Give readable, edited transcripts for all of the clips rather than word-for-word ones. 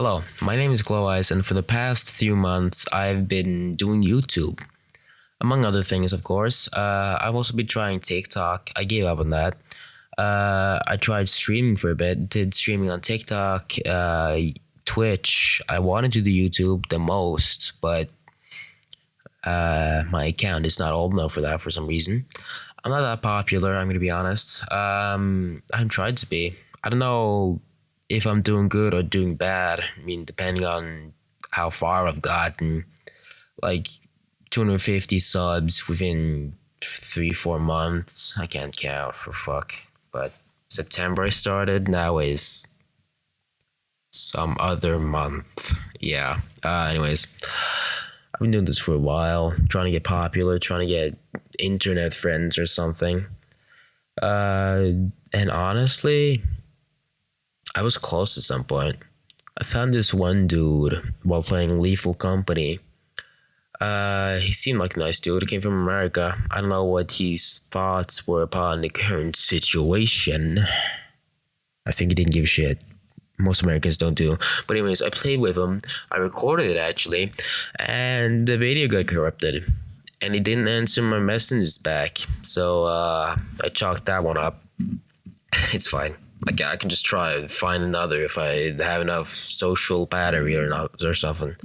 Hello, my name is Gloweyes, and for the past few months, I've been doing YouTube, among other things, of course. I've also been trying TikTok. I gave up on that. I tried streaming for a bit, did streaming on TikTok, Twitch. I wanted to do YouTube the most, but my account is not old enough for that for some reason. I'm not that popular, I'm gonna be honest. I'm trying to be. I don't know if I'm doing good or doing bad. I mean, depending on how far I've gotten. Like 250 subs within 3-4 months. I can't count for fuck. But September I started. Now is some other month. Yeah. Anyways, I've been doing this for a while, trying to get popular, trying to get internet friends or something. And honestly, I was close at some point. I found this one dude while playing Lethal Company. He seemed like a nice dude. He came from America. I don't know what his thoughts were upon the current situation. I think he didn't give a shit. Most Americans don't do. But anyways, I played with him. I recorded it actually, and the video got corrupted, and he didn't answer my messages back. So I chalked that one up. It's fine. Like I can just try and find another if I have enough social battery or something.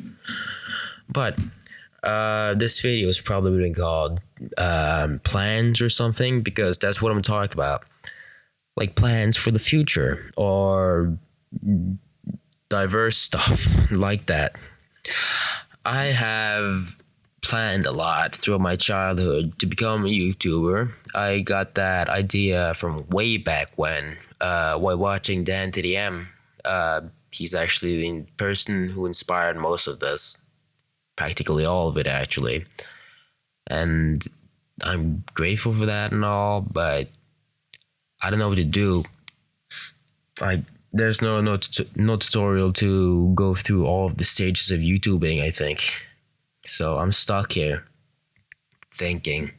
But this video is probably been called plans or something, because that's what I'm talking about. Like plans for the future or diverse stuff like that. I have planned a lot throughout my childhood to become a YouTuber. I got that idea from way back when, while watching Dan to the M. He's actually the person who inspired most of this, practically all of it actually. And I'm grateful for that and all, but I don't know what to do. There's no tutorial to go through all of the stages of YouTubing, I think. So I'm stuck here, thinking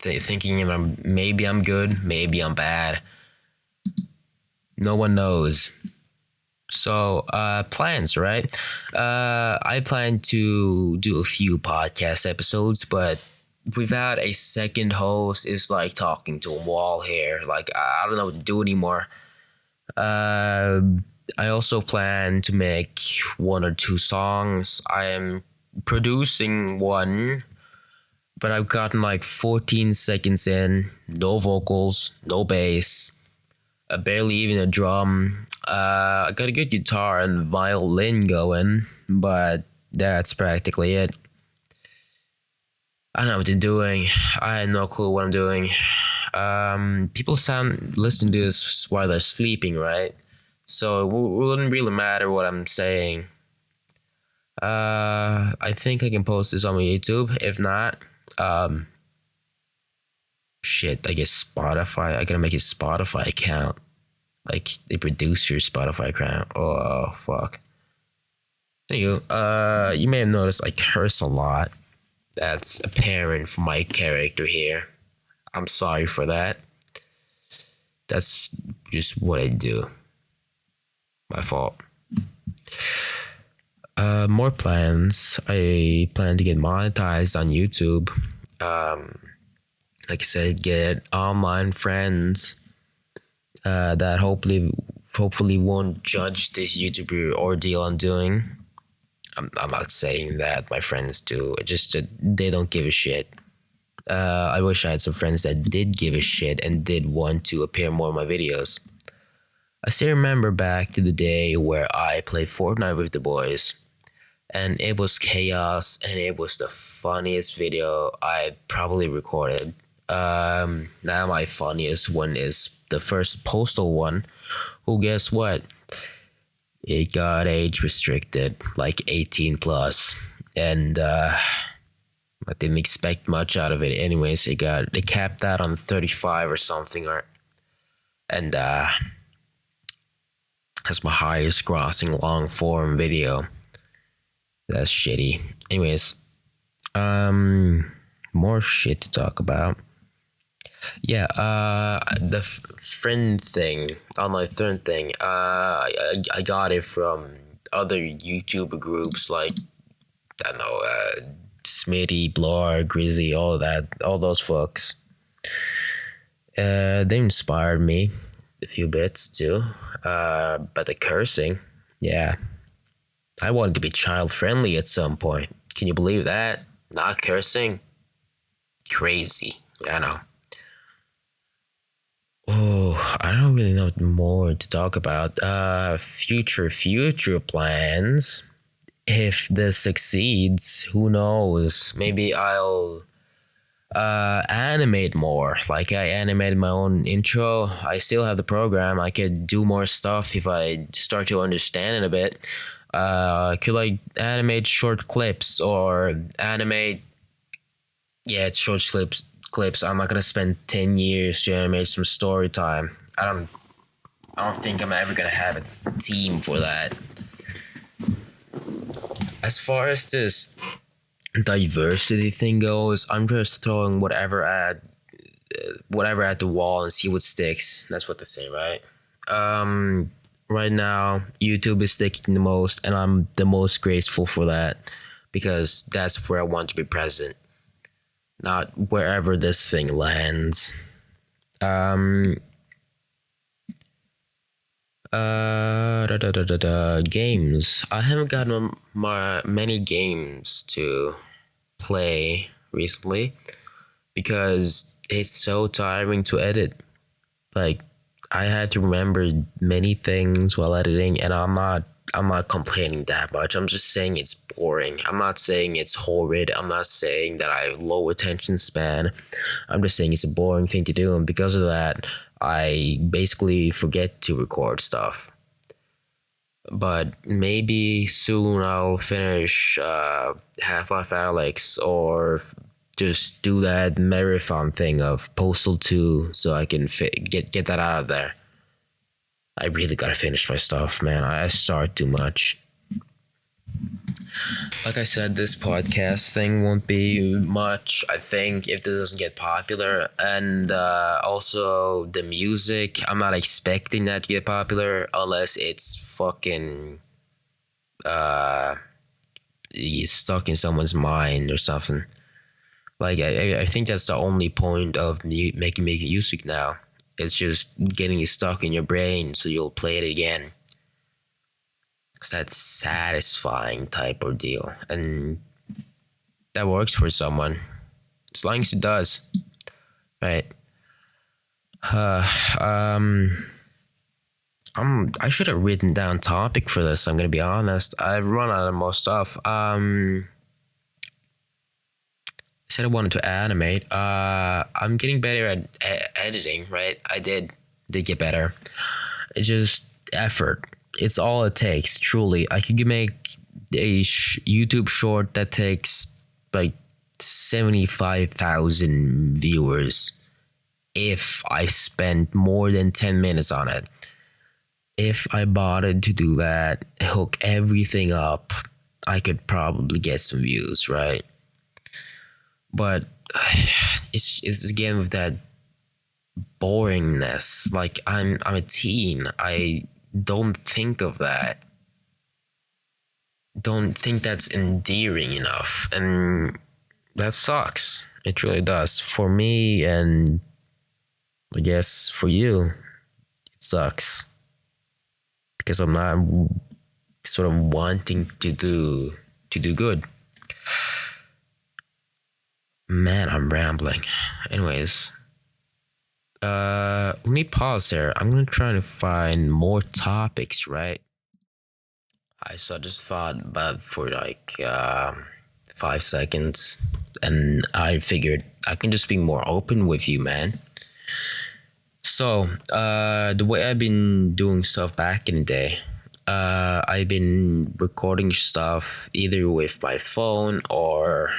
maybe I'm good, maybe I'm bad. No one knows. So plans, right? I plan to do a few podcast episodes, but without a second host, it's like talking to a wall here. Like I don't know what to do anymore. I also plan to make 1 or 2 songs. I am producing one, but I've gotten like 14 seconds in, no vocals, no bass, barely even a drum. I got a good guitar and violin going, but that's practically it. I don't know what they're doing. I have no clue what I'm doing. People listening to this while they're sleeping, right? So it wouldn't really matter what I'm saying. I think I can post this on my YouTube. If not, shit, I guess Spotify. I gotta make a Spotify account. Like the producer Spotify account. Oh fuck. Anywho, you may have noticed I curse a lot. That's apparent from my character here. I'm sorry for that. That's just what I do. My fault. More plans. I plan to get monetized on YouTube. Like I said, get online friends that hopefully won't judge this YouTuber ordeal I'm doing. I'm not saying that my friends do. It's just that they don't give a shit. I wish I had some friends that did give a shit and did want to appear more in my videos. I still remember back to the day where I played Fortnite with the boys, and it was chaos, and it was the funniest video I probably recorded. Now my funniest one is the first Postal one, who guess what? It got age restricted, like 18 plus, and I didn't expect much out of it. Anyways, they capped that on 35 or something, and that's my highest grossing long form video. That's shitty. Anyways, more shit to talk about. Yeah, the friend thing, online friend thing. I got it from other YouTuber groups like, I don't know, Smitty, Blur, Grizzy, all of that, all those folks. They inspired me a few bits too. But the cursing, yeah. I wanted to be child friendly at some point. Can you believe that? Not cursing? Crazy. I know. Oh, I don't really know more to talk about. Future plans. If this succeeds, who knows? Maybe I'll animate more. Like I animated my own intro. I still have the program. I could do more stuff if I start to understand it a bit. I could like animate short clips or animate. Yeah, it's short clips. Clips. I'm not gonna spend 10 years to animate some story time. I don't think I'm ever gonna have a team for that. As far as this diversity thing goes, I'm just throwing whatever at the wall and see what sticks. That's what they say, right? Right now, YouTube is sticking the most, and I'm the most graceful for that because that's where I want to be present, not wherever this thing lands. Games. I haven't gotten many games to play recently because it's so tiring to edit. Like I had to remember many things while editing, and I'm not complaining that much. I'm just saying it's boring. I'm not saying it's horrid. I'm not saying that I have low attention span. I'm just saying it's a boring thing to do, and because of that, I basically forget to record stuff. But maybe soon I'll finish Half-Life Alex or just do that marathon thing of Postal 2 so I can get that out of there. I really gotta finish my stuff, man. I start too much. Like I said, this podcast thing won't be much, I think, if this doesn't get popular. And also, the music, I'm not expecting that to get popular unless it's fucking stuck in someone's mind or something. Like, I think that's the only point of making music now. It's just getting it stuck in your brain so you'll play it again. It's that satisfying type ordeal. And that works for someone. As long as it does. Right. I should have written down topic for this, I'm gonna be honest. I've run out of more stuff. I said I wanted to animate. I'm getting better at editing, right? I did get better. It's just effort. It's all it takes, truly. I could make a YouTube short that takes like 75,000 viewers if I spend more than 10 minutes on it. If I bothered to do that, hook everything up, I could probably get some views, right? But it's again with that boringness. Like I'm a teen. I don't think of that. Don't think that's endearing enough, and that sucks. It really does for me, and I guess for you, it sucks because I'm not sort of wanting to do good. Man, I'm rambling. Anyways, let me pause there. I'm gonna try to find more topics, right? I just thought about for like 5 seconds, and I figured I can just be more open with you, man. So, the way I've been doing stuff back in the day, I've been recording stuff either with my phone or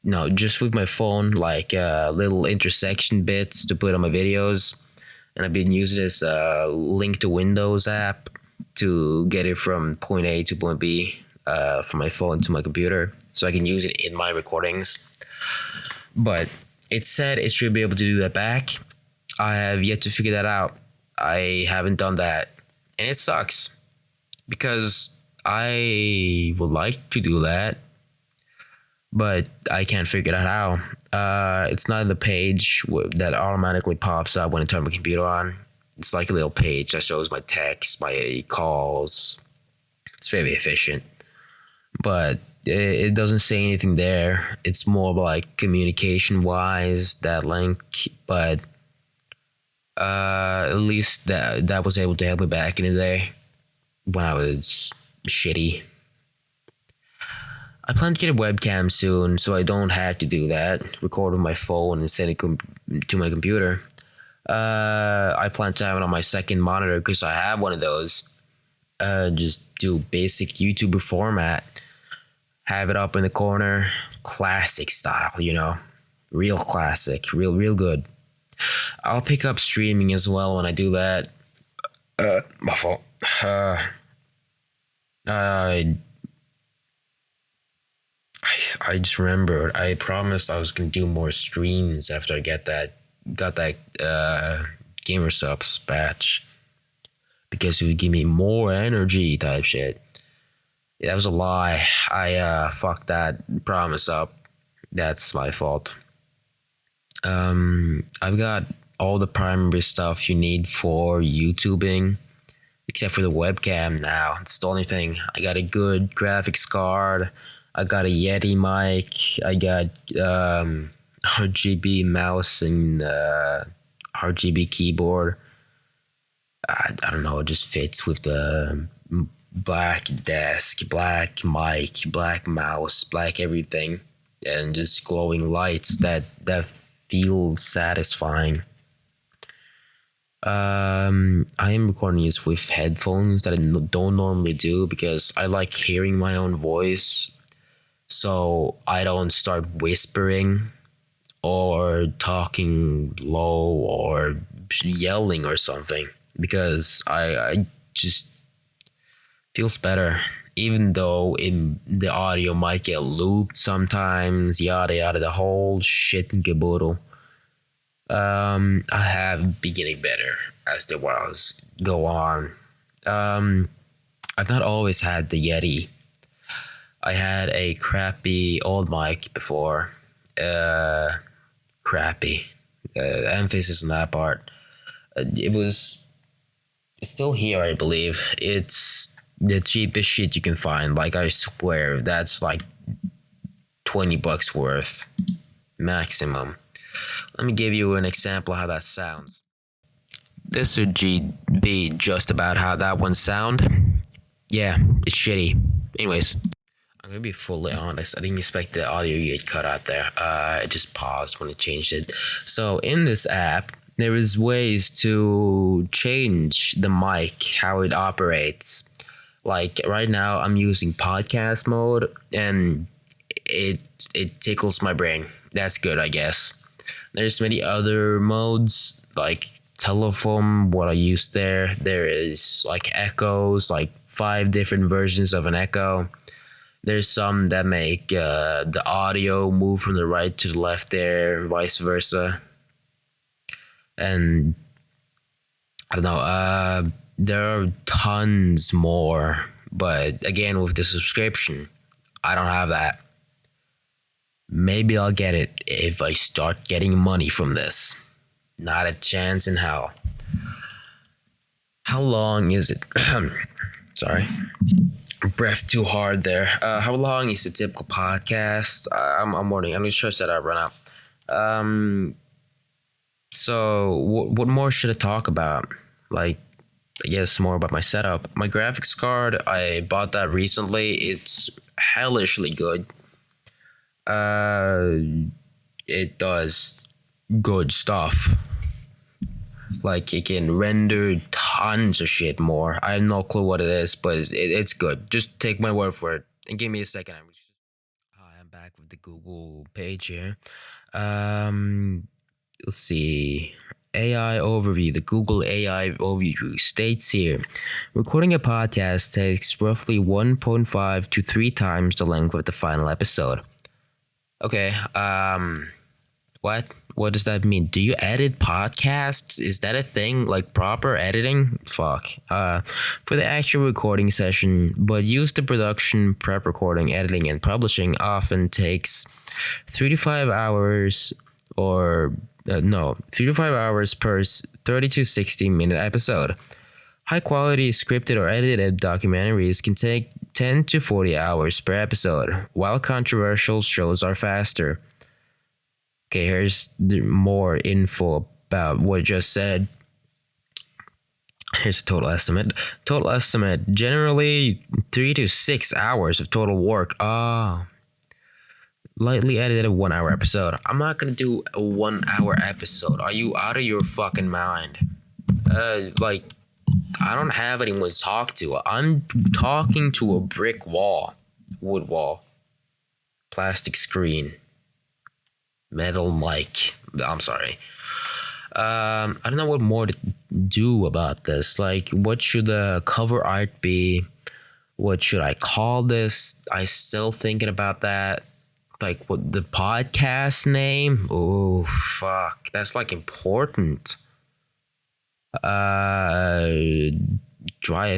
no, just with my phone, like little intersection bits to put on my videos. And I've been using this Link to Windows app to get it from point A to point B from my phone to my computer so I can use it in my recordings. But it said it should be able to do that back. I have yet to figure that out. I haven't done that. And it sucks because I would like to do that, but I can't figure out how. It's not the page that automatically pops up when I turn my computer on. It's like a little page that shows my texts, my calls. It's very efficient, but it doesn't say anything there. It's more like communication wise that link, but at least that was able to help me back in the day when I was shitty. I plan to get a webcam soon, so I don't have to do that. Record with my phone and send it to my computer. I plan to have it on my second monitor because I have one of those. Just do basic YouTuber format. Have it up in the corner, classic style, real classic, real good. I'll pick up streaming as well when I do that. My fault. I just remembered. I promised I was gonna do more streams after I got that gamer subs batch because it would give me more energy type shit. Yeah, that was a lie. I fucked that promise up. That's my fault. I've got all the primary stuff you need for YouTubing, except for the webcam now. It's the only thing. I got a good graphics card. I got a Yeti mic. I got RGB mouse and RGB keyboard. I don't know. It just fits with the black desk, black mic, black mouse, black everything, and just glowing lights that feel satisfying. I am recording this with headphones that I don't normally do because I like hearing my own voice, so I don't start whispering or talking low or yelling or something because I just feels better, even though the audio might get looped sometimes, yada yada, the whole shit and caboodle. I have been getting better as the whiles go on. I've not always had the Yeti. I had a crappy old mic before. Crappy. Emphasis on that part. It's still here, I believe. It's the cheapest shit you can find. Like, I swear, that's like $20 worth maximum. Let me give you an example of how that sounds. This would be just about how that one sound. Yeah, it's shitty. Anyways, I'm gonna be fully honest. I didn't expect the audio to get cut out there. I just paused when it changed it. So in this app, there is ways to change the mic, how it operates. Like right now, I'm using podcast mode, and it tickles my brain. That's good, I guess. There's many other modes like telephone, what I use there. There is like echoes, like 5 different versions of an echo. There's some that make the audio move from the right to the left there, vice versa. And I don't know, there are tons more. But again, with the subscription, I don't have that. Maybe I'll get it if I start getting money from this. Not a chance in hell. How long is it? Sorry. Breath too hard there. How long is the typical podcast? I'm wondering. I'm just sure that I run out. So what more should I talk about? Like, I guess more about my setup. My graphics card, I bought that recently. It's hellishly good. It does good stuff. Like, it can render tons of shit more. I have no clue what it is, but it's good. Just take my word for it and give me a second. I'm back with the Google page here. Let's see. AI overview. The Google AI overview states here, recording a podcast takes roughly 1.5 to 3 times the length of the final episode. Okay, What? What does that mean? Do you edit podcasts? Is that a thing? Like proper editing? Fuck. For the actual recording session, but use the production, prep recording, editing, and publishing often takes 3 to 5 hours or no, 3 to 5 hours per 30 to 60 minute episode. High quality scripted or edited documentaries can take 10 to 40 hours per episode, while controversial shows are faster. Okay, here's more info about what I just said. Here's a total estimate. Total estimate, generally 3 to 6 hours of total work. Lightly edited 1 hour episode. I'm not gonna do a 1 hour episode. Are you out of your fucking mind? Like, I don't have anyone to talk to. I'm talking to a brick wall, wood wall, plastic screen, metal mic. I'm sorry. I don't know what more to do about this. Like, what should the cover art be? What should I call this? I still thinking about that. Like, what the podcast name? Oh fuck, that's like important. Drive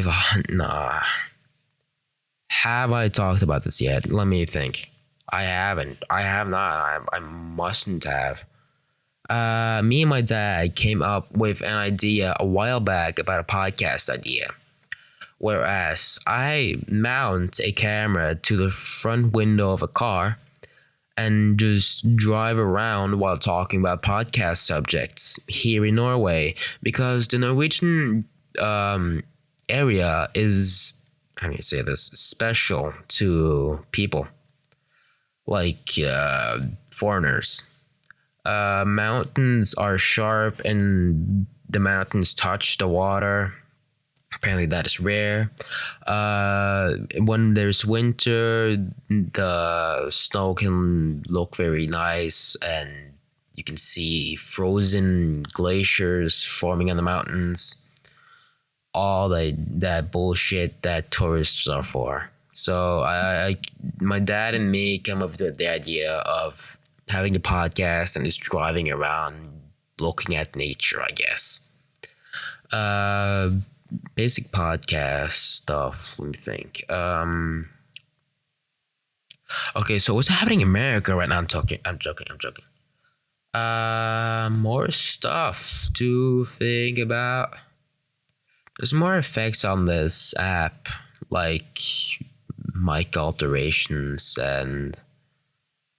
on. Nah. Have I talked about this yet? Let me think. I haven't. I have not. I mustn't have. Me and my dad came up with an idea a while back about a podcast idea. Whereas I mount a camera to the front window of a car and just drive around while talking about podcast subjects here in Norway, because the Norwegian area is, how do you say this, special to people like foreigners. Mountains are sharp and the mountains touch the water. Apparently that is rare. When there's winter, the snow can look very nice and you can see frozen glaciers forming on the mountains. All that bullshit that tourists are for. So my dad and me came up with the idea of having a podcast and just driving around looking at nature, I guess. Basic podcast stuff. Let me think. Okay, so what's happening in America right now? I'm joking. More stuff to think about. There's more effects on this app, like mic alterations, and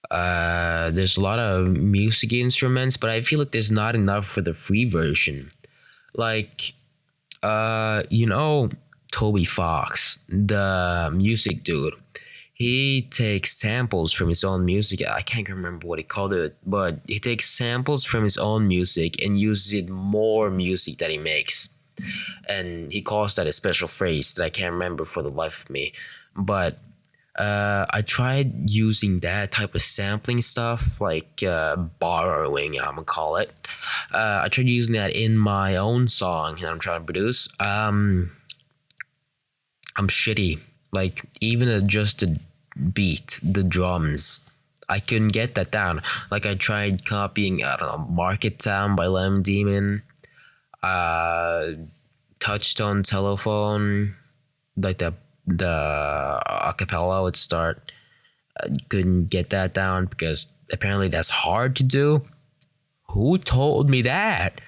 there's a lot of music instruments, but I feel like there's not enough for the free version. Like, Toby Fox, the music dude, he takes samples from his own music. I can't remember what he called it, but he takes samples from his own music and uses it more music that he makes. And he calls that a special phrase that I can't remember for the life of me. But I tried using that type of sampling stuff, like borrowing, I'm gonna call it. I tried using that in my own song that I'm trying to produce. I'm shitty. Like, even adjusted beat, the drums, I couldn't get that down. Like, I tried copying, I don't know, Market Town by Lemon Demon, Touchstone Telephone, like the acapella would start. I couldn't get that down because apparently that's hard to do. Who told me that?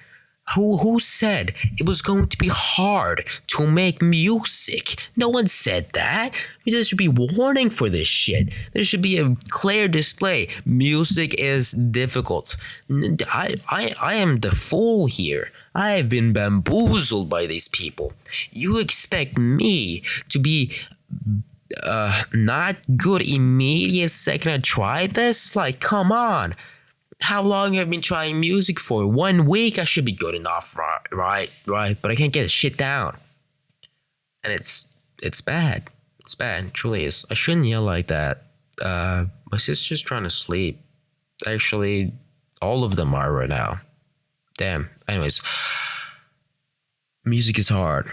Who said it was going to be hard to make music? No one said that. There should be warning for this shit. There should be a clear display. Music is difficult. I am the fool here. I have been bamboozled by these people. You expect me to be not good immediate second I try this? Like, come on. How long have I been trying music for? 1 week? I should be good enough, right? But I can't get shit down. And it's bad. It's bad. It truly is. I shouldn't yell like that. My sister's trying to sleep. Actually, all of them are right now. Damn. Anyways. Music is hard.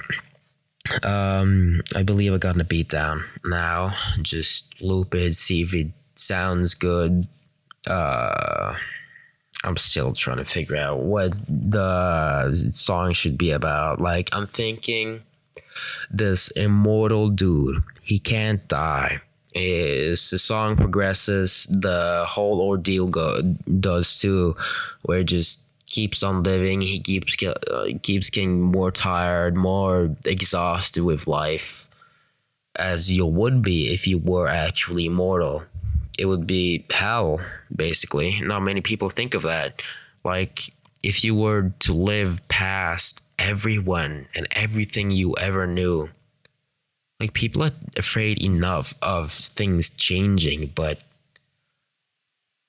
I believe I got a beat down now. Just loop it, see if it sounds good. I'm still trying to figure out what the song should be about. Like, I'm thinking this immortal dude, he can't die. As the song progresses, the whole ordeal does too, where it just keeps on living. He keeps getting more tired, more exhausted with life, as you would be if you were actually immortal. It would be hell, basically. Not many people think of that. Like, if you were to live past everyone and everything you ever knew, like, people are afraid enough of things changing, but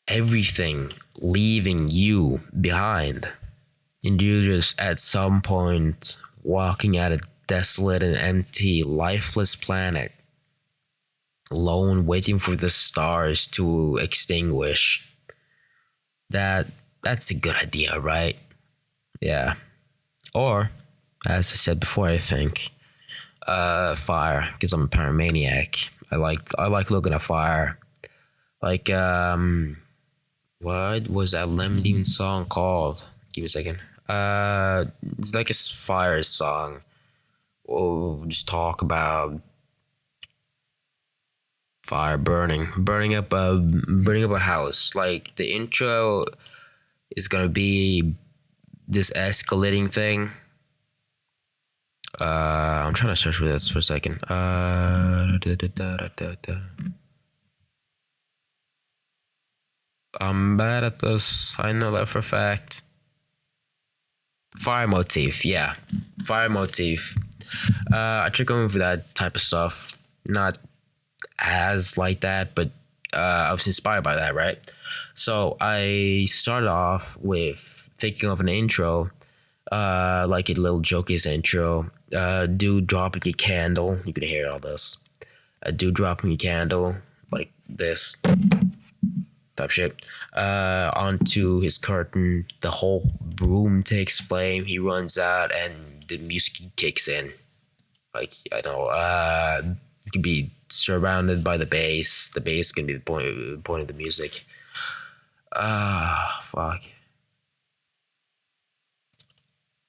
everything leaving you behind. And you just at some point walking at a desolate and empty, lifeless planet, alone waiting for the stars to extinguish. That's a good idea, right? Yeah. Or, as I said before, I think fire, because I'm a pyromaniac. I like looking at fire. Like what was that Lemon Demon song called? Give me a second. It's like a fire song. Oh, just talk about fire burning up a house. Like, the intro is gonna be this escalating thing. I'm trying to search for this for a second. I'm bad at this. I know that for a fact. Fire motif, yeah. Fire motif. I try going for that type of stuff. Not as like that, but I was inspired by that, right? So I started off with thinking of an intro, like a little jokey's intro. Dude dropping a candle. You can hear all this. A dude dropping a candle, like this type shit, onto his curtain. The whole room takes flame. He runs out, and the music kicks in. Like, I don't know, it can be surrounded by the bass. The bass can be the point of the music. Fuck.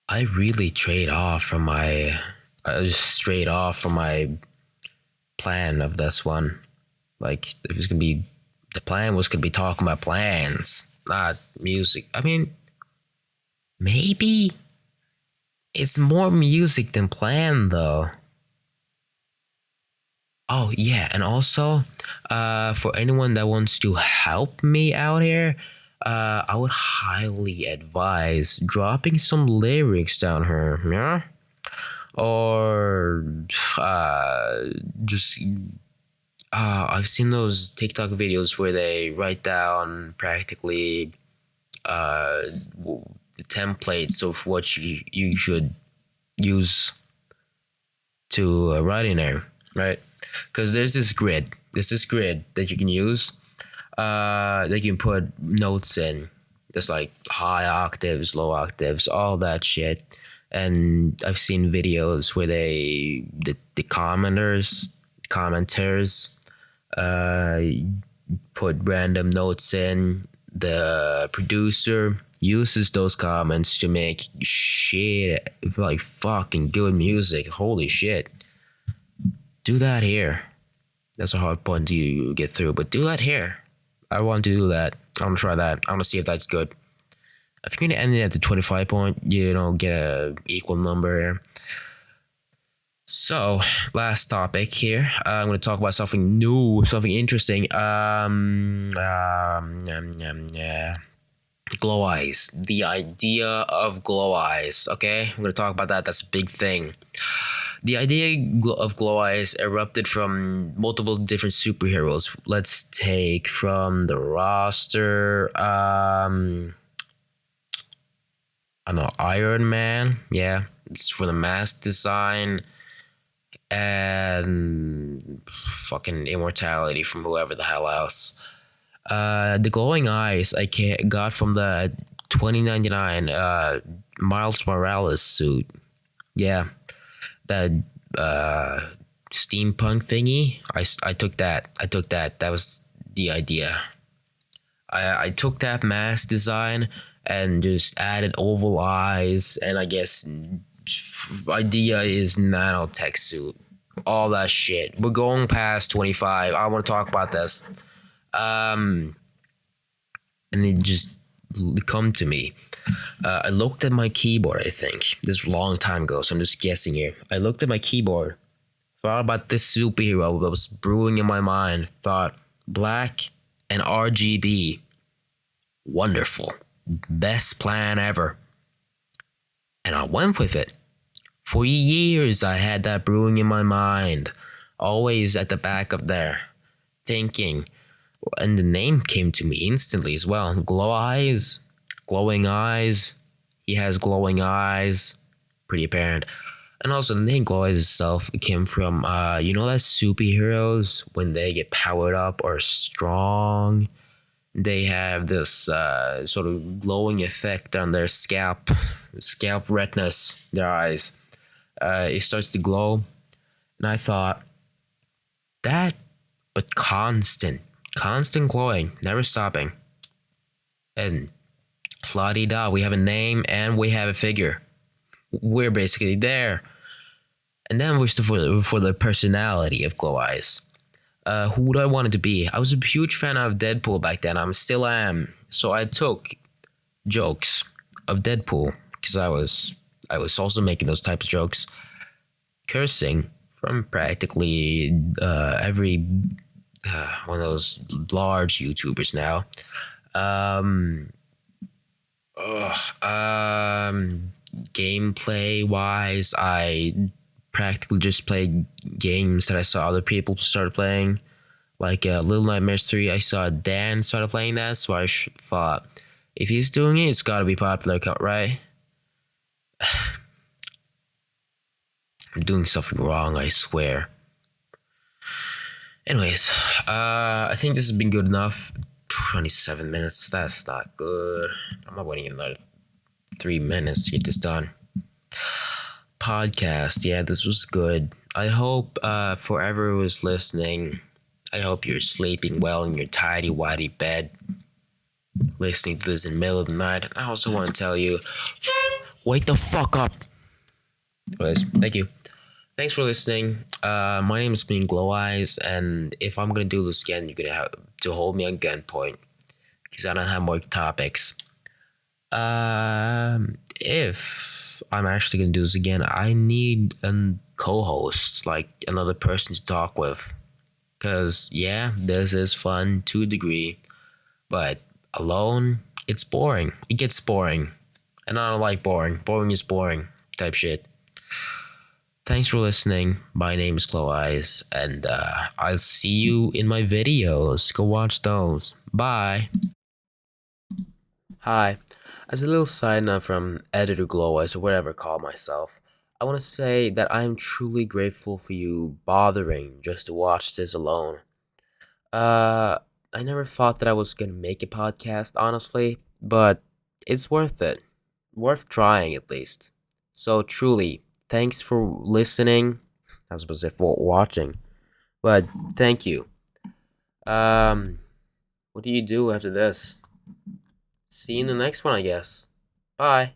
I really strayed off from my plan of this one. Like, it was gonna be the plan was gonna be talking about plans, not music. I mean, maybe it's more music than plan, though. Oh yeah, and also, for anyone that wants to help me out here, I would highly advise dropping some lyrics down here, yeah, or just I've seen those TikTok videos where they write down practically the templates of what you should use to write in there, right? Because there's this grid that you can use, that you can put notes in. There's like high octaves, low octaves, all that shit. And I've seen videos where the commenters put random notes in. The producer uses those comments to make shit, like fucking good music. Holy shit. Do that here. That's a hard point to get through, but do that here. I want to do that. I want to try that. I want to see if that's good. If you're going to end it at the 25 point, get a equal number here. So, last topic here. I'm going to talk about something new, something interesting. Gloweyes. The idea of Gloweyes. Okay, I'm going to talk about that. That's a big thing. The idea of Gloweyes erupted from multiple different superheroes. Let's take from the roster. I don't know, Iron Man. Yeah, it's for the mask design, and fucking immortality from whoever the hell else. The glowing eyes I got from the 2099 Miles Morales suit. Yeah, that steampunk thingy. I took that. That was the idea. I took that mask design and just added oval eyes, and I guess idea is nanotech suit. All that shit. We're going past 25. I want to talk about this. Um, and it just come to me. I looked at my keyboard. I think this was a long time ago, so I'm just guessing here. I looked at my keyboard, thought about this superhero that was brewing in my mind. Thought black and RGB, wonderful, best plan ever, and I went with it. For years, I had that brewing in my mind, always at the back of there, thinking, and the name came to me instantly as well. Gloweyes, glowing eyes. He has glowing eyes, pretty apparent. And also, the name Gloweyes itself came from, you know, that superheroes when they get powered up or strong, they have this sort of glowing effect on their scalp retinas, their eyes. It starts to glow, and I thought that, but constant glowing, never stopping. And la di da, we have a name and we have a figure. We're basically there. And then we're still for the personality of Gloweyes. Who would I want it to be? I was a huge fan of Deadpool back then. I still am. So I took jokes of Deadpool because I was also making those types of jokes, cursing from practically every one of those large YouTubers now. Gameplay wise, I practically just played games that I saw other people start playing, like Little Nightmares 3. I saw Dan started playing that, so I thought, if he's doing it, it's got to be popular, right? I'm doing something wrong, I swear. Anyways, I think this has been good enough. 27 minutes, that's not good. I'm not waiting another 3 minutes to get this done. Podcast, yeah, this was good. I hope for everyone who's listening, I hope you're sleeping well in your tidy whitey bed, listening to this in the middle of the night. I also want to tell you, wake the fuck up. Anyways, thank you. Thanks for listening. My name is being Gloweyes, and if I'm gonna do this again, you're gonna have to hold me on gunpoint because I don't have more topics. If I'm actually gonna do this again, I need a co-host, like another person to talk with. Cause yeah, this is fun to a degree, but alone, it's boring. It gets boring, and I don't like boring. Boring is boring type shit. Thanks for listening. My name is Gloweyes, and I'll see you in my videos. Go watch those. Bye. Hi. As a little side note from Editor Gloweyes, or whatever I call myself, I want to say that I am truly grateful for you bothering just to watch this alone. Uh, I never thought that I was gonna make a podcast, honestly, but it's worth it. Worth trying, at least. So, truly, thanks for listening. I was supposed to say for watching, but thank you. What do you do after this? See you in the next one, I guess. Bye.